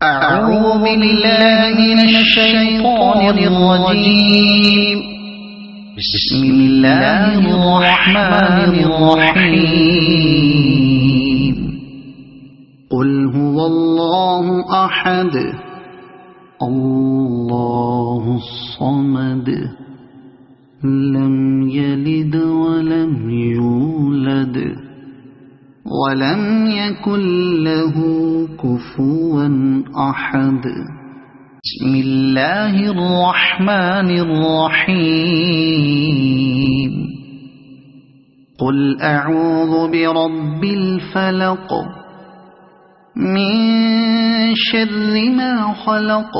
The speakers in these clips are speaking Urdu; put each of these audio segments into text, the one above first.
أعوذ بالله من الشيطان الرجيم. بسم الله الرحمن الرحيم. قل هو الله أحد الله الصمد لم يلد ولم يولد ولم يكن له كفوا أحد. بسم الله الرحمن الرحيم. قل أعوذ برب الفلق من شر ما خلق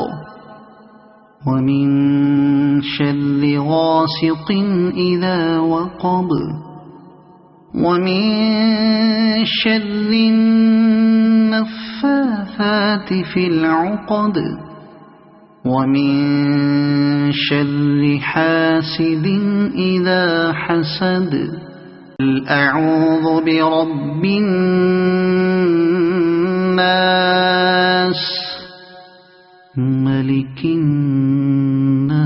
ومن شر غاسق إذا وقب ومن شر النفاثات في العقد ومن شر حاسد إذا حسد. قل أعوذ برب الناس ملك الناس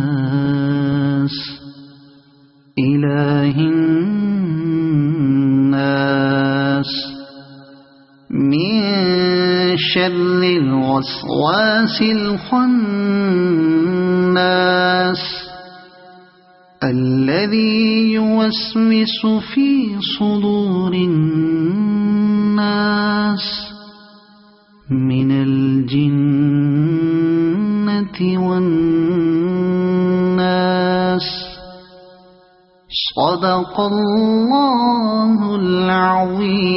إله الناس من شر الوسواس الخناس الذي يوسوس في صدور الناس من الجنة والناس. صدق الله العظيم.